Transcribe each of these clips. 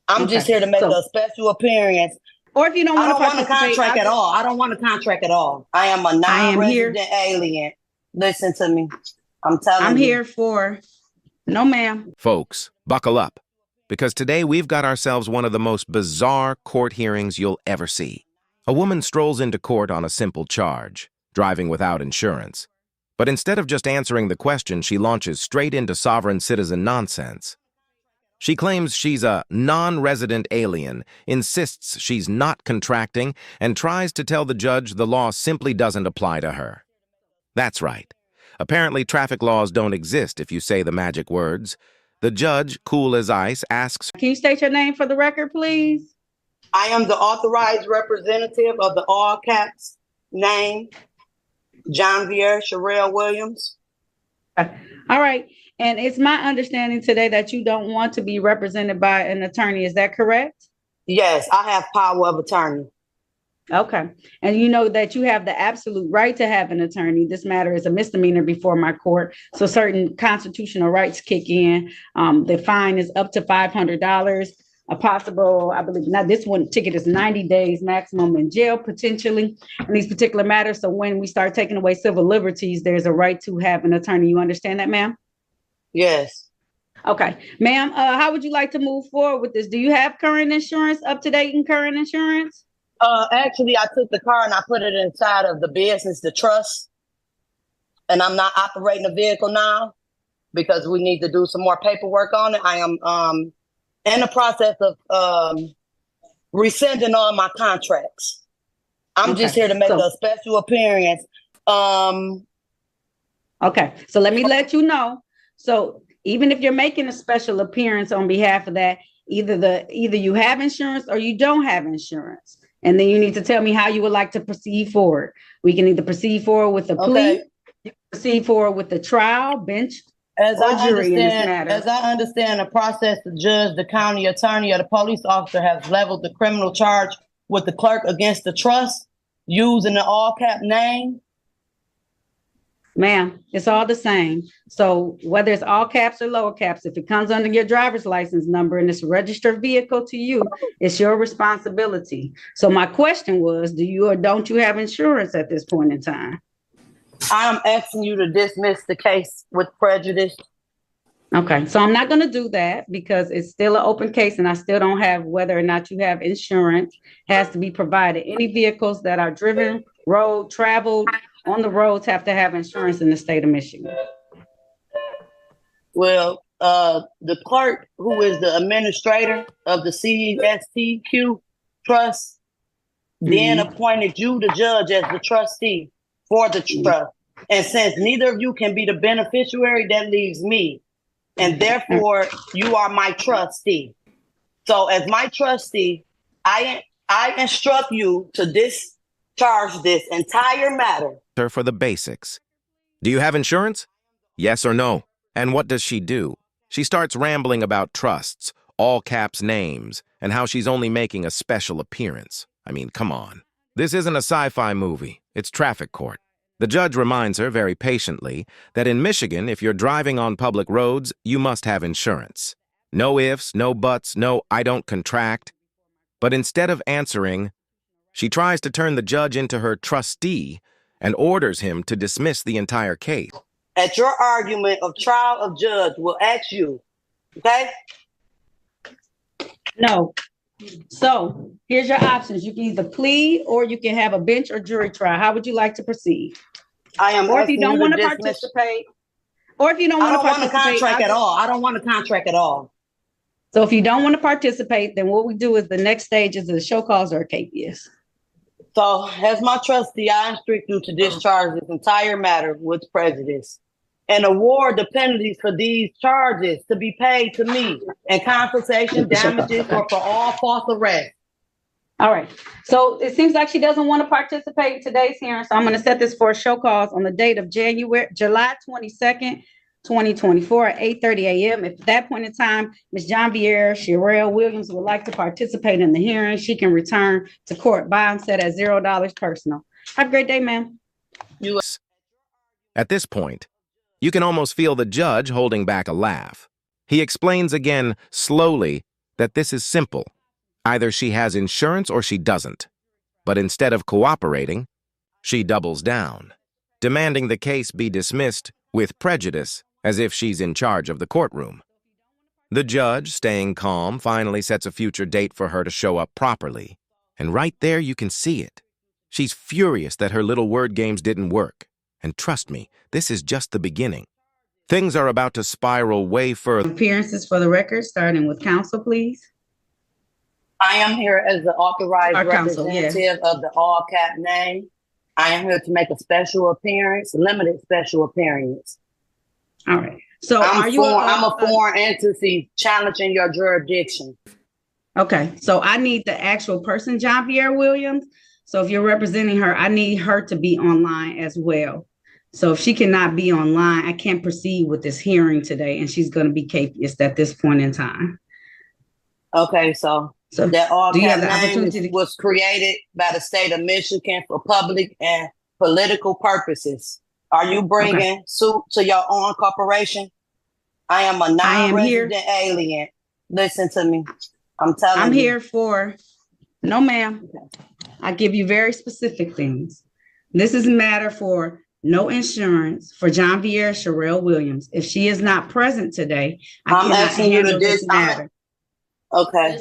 I'm just Okay. here to make So, a special appearance. or if you don't I want to don't want a participate, contract at all. I don't want a contract at all. I am a I am here. non-resident alien. Listen to me. I'm telling I'm you. here for no, ma'am. Folks, buckle up, because today we've got ourselves one of the most bizarre court hearings you'll ever see. A woman strolls into court on a simple charge, driving without insurance. But instead of just answering the question, she launches straight into sovereign citizen nonsense. She claims she's a non-resident alien, insists she's not contracting, and tries to tell the judge the law simply doesn't apply to her. That's right. Apparently, traffic laws don't exist if you say the magic words. The judge, cool as ice, asks, Can you state your name for the record, please? I am the authorized representative of the all caps name, John Vier Sherelle Williams. All right. And it's my understanding today that you don't want to be represented by an attorney. Is that correct? Yes, I have power of attorney. Okay. And you know that you have the absolute right to have an attorney. This matter is a misdemeanor before my court. So certain constitutional rights kick in. The fine is up to $500. A possible, I believe, now this one ticket is 90 days maximum in jail, potentially, in these particular matters. So when we start taking away civil liberties, there's a right to have an attorney. You understand that, ma'am? Yes. Okay. Ma'am, how would you like to move forward with this? Do you have current insurance, up-to-date and current insurance? Actually, I took the car and I put it inside of the business, the trust, and I'm not operating the vehicle now because we need to do some more paperwork on it. I am in the process of rescinding all my contracts. I'm just here to make a special appearance. Okay, so let me let you know. So even if you're making a special appearance on behalf of that, either you have insurance or you don't have insurance. And then you need to tell me how you would like to proceed forward. We can either proceed forward with a plea, proceed forward with the trial, bench, or jury in this matter. As I understand the process, the judge, the county attorney, or the police officer has leveled the criminal charge with the clerk against the trust using the all cap name. Ma'am, it's all the same. So whether it's all caps or lower caps, if it comes under your driver's license number and it's a registered vehicle to you, it's your responsibility. So my question was, do you or don't you have insurance at this point in time? I'm asking you to dismiss the case with prejudice. Okay, so I'm not going to do that because it's still an open case and I still don't have whether or not you have insurance has to be provided. Any vehicles that are driven, road, traveled, on the roads have to have insurance in the state of Michigan. Well, the clerk, who is the administrator of the CSTQ trust, then appointed you, the judge, as the trustee for the trust. And since neither of you can be the beneficiary, that leaves me. And therefore, you are my trustee. So as my trustee, I instruct you to discharge this entire matter. for the basics. Do you have insurance? Yes or no? And what does she do? She starts rambling about trusts, all caps names, and how she's only making a special appearance. I mean, come on. This isn't a sci-fi movie. It's traffic court. The judge reminds her very patiently that in Michigan, if you're driving on public roads, you must have insurance. No ifs, no buts, no I don't contract. But instead of answering, she tries to turn the judge into her trustee and orders him to dismiss the entire case. At your argument of trial of judge, will ask you, okay? No. So here's your options. You can either plead or you can have a bench or jury trial. How would you like to proceed? Or if you don't want to participate, or if you don't want to participate. I don't want a contract at all. I don't want a contract at all. So if you don't want to participate, then what we do is the next stage is a show cause or a capias. So as my trustee, I instruct you to discharge this entire matter with prejudice and award the penalties for these charges to be paid to me and compensation damages or for all false arrests. All right. So it seems like she doesn't want to participate in today's hearing. So I'm going to set this for a show cause on the date of July 22nd, 2024 at 8:30 a.m. If at that point in time, Ms. John Vier Sherelle Williams would like to participate in the hearing, she can return to court bond set at $0 personal. Have a great day, ma'am. At this point, you can almost feel the judge holding back a laugh. He explains again slowly that this is simple. Either she has insurance or she doesn't. But instead of cooperating, she doubles down, demanding the case be dismissed with prejudice as if she's in charge of the courtroom. The judge, staying calm, finally sets a future date for her to show up properly. And right there you can see it. She's furious that her little word games didn't work. And trust me, this is just the beginning. Things are about to spiral way further. Appearances for the record, starting with counsel, please. I am here as the authorized Our counsel, representative of the all cap name. I am here to make a special appearance, limited special appearance. All right. So I'm a foreign entity challenging your jurisdiction. Okay. So I need the actual person, John Pierre Williams. So if you're representing her, I need her to be online as well. So if she cannot be online, I can't proceed with this hearing today, and she's going to be capious at this point in time. Okay, so that all cap name was created by the state of Michigan for public and political purposes. Are you bringing suit to your own corporation? I am a non-resident alien. Listen to me. I'm here for, no ma'am. I give you very specific things. This is a matter for no insurance for John Vieira Sherelle Williams. If she is not present today, I'm asking you to this matter. Okay.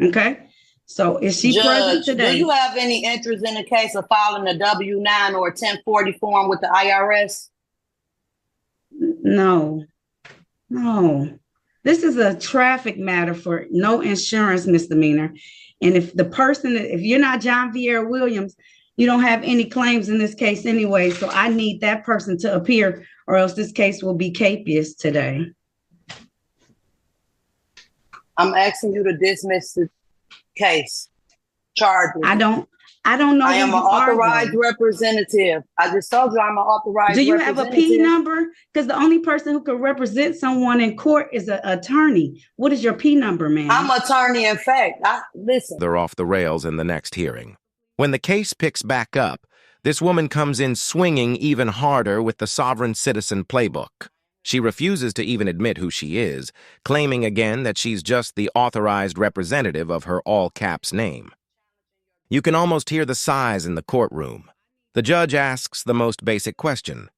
Okay. So is she present today? Do you have any interest in the case of filing a W-9 or a 1040 form with the IRS? No. This is a traffic matter for no insurance misdemeanor. And if you're not John Vieira Williams, you don't have any claims in this case anyway. So I need that person to appear, or else this case will be capious today. I'm asking you to dismiss the case. Charges. I don't know. I am an authorized representative. I just told you I'm an authorized representative. Do you have a P number? Because the only person who can represent someone in court is an attorney. What is your P number, ma'am? I'm an attorney, in fact. Listen. They're off the rails in the next hearing. When the case picks back up, this woman comes in swinging even harder with the sovereign citizen playbook. She refuses to even admit who she is, claiming again that she's just the authorized representative of her all-caps name. You can almost hear the sighs in the courtroom. The judge asks the most basic question.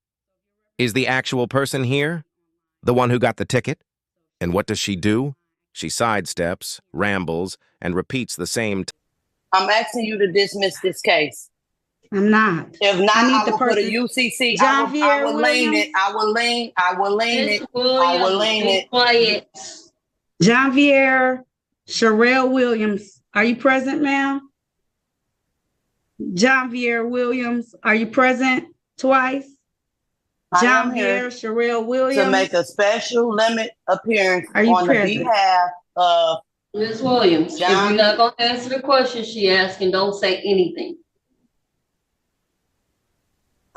Is the actual person here? The one who got the ticket? And what does she do? She sidesteps, rambles, and repeats the same. I'm asking you to dismiss this case. I'm not. If not, I will put a UCC. I will lean it. Quiet. John Vieira Sherelle Williams, are you present, ma'am? John Vieira Williams, are you present twice? John Vieira Sherelle Williams. To make a special limit appearance on the behalf of Ms. Williams. If you're not going to answer the question she asked, and don't say anything.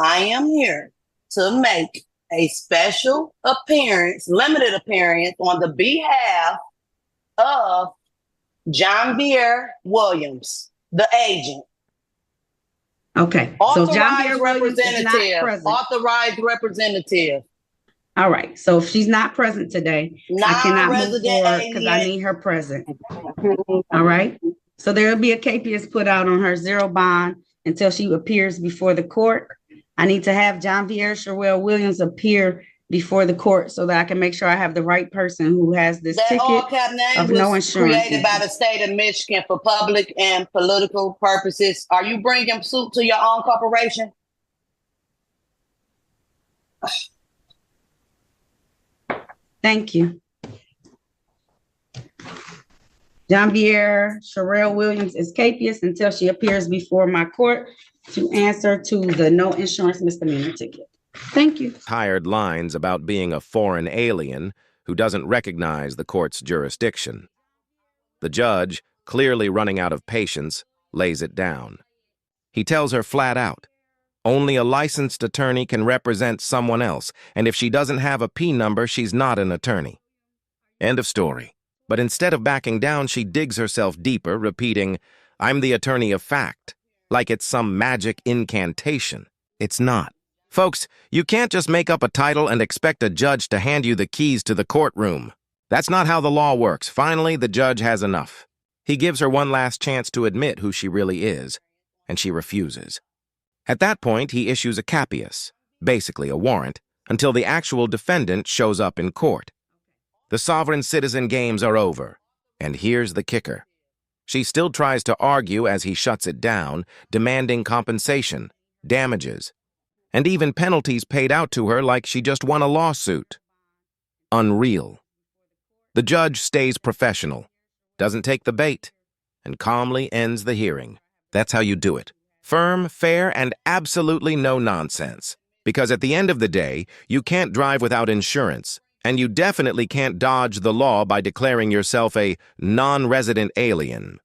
I am here to make a special appearance, limited appearance on the behalf of John Vieira Williams, the agent. Okay. So John Vieira Williams is not present. Authorized representative. All right. So if she's not present today, I cannot move forward because I need her present. All right. So there will be a capious put out on her zero bond until she appears before the court. I need to have John Vieira Sherelle Williams appear before the court so that I can make sure I have the right person who has this ticket of no insurance. Created by the state of Michigan for public and political purposes. Are you bringing suit to your own corporation? Thank you. John Vieira Sherelle Williams is capious until she appears before my court to answer to the no insurance misdemeanor ticket. Thank you. Tired lines about being a foreign alien who doesn't recognize the court's jurisdiction. The judge, clearly running out of patience, lays it down. He tells her flat out, only a licensed attorney can represent someone else, and if she doesn't have a P number, she's not an attorney. End of story. But instead of backing down, she digs herself deeper, repeating, I'm the attorney of fact, like it's some magic incantation. It's not. Folks, you can't just make up a title and expect a judge to hand you the keys to the courtroom. That's not how the law works. Finally, the judge has enough. He gives her one last chance to admit who she really is, and she refuses. At that point, he issues a capias, basically a warrant, until the actual defendant shows up in court. The sovereign citizen games are over, and here's the kicker. She still tries to argue as he shuts it down, demanding compensation, damages, and even penalties paid out to her like she just won a lawsuit. Unreal. The judge stays professional, doesn't take the bait, and calmly ends the hearing. That's how you do it. Firm, fair, and absolutely no nonsense. Because at the end of the day, you can't drive without insurance, and you definitely can't dodge the law by declaring yourself a non-resident alien.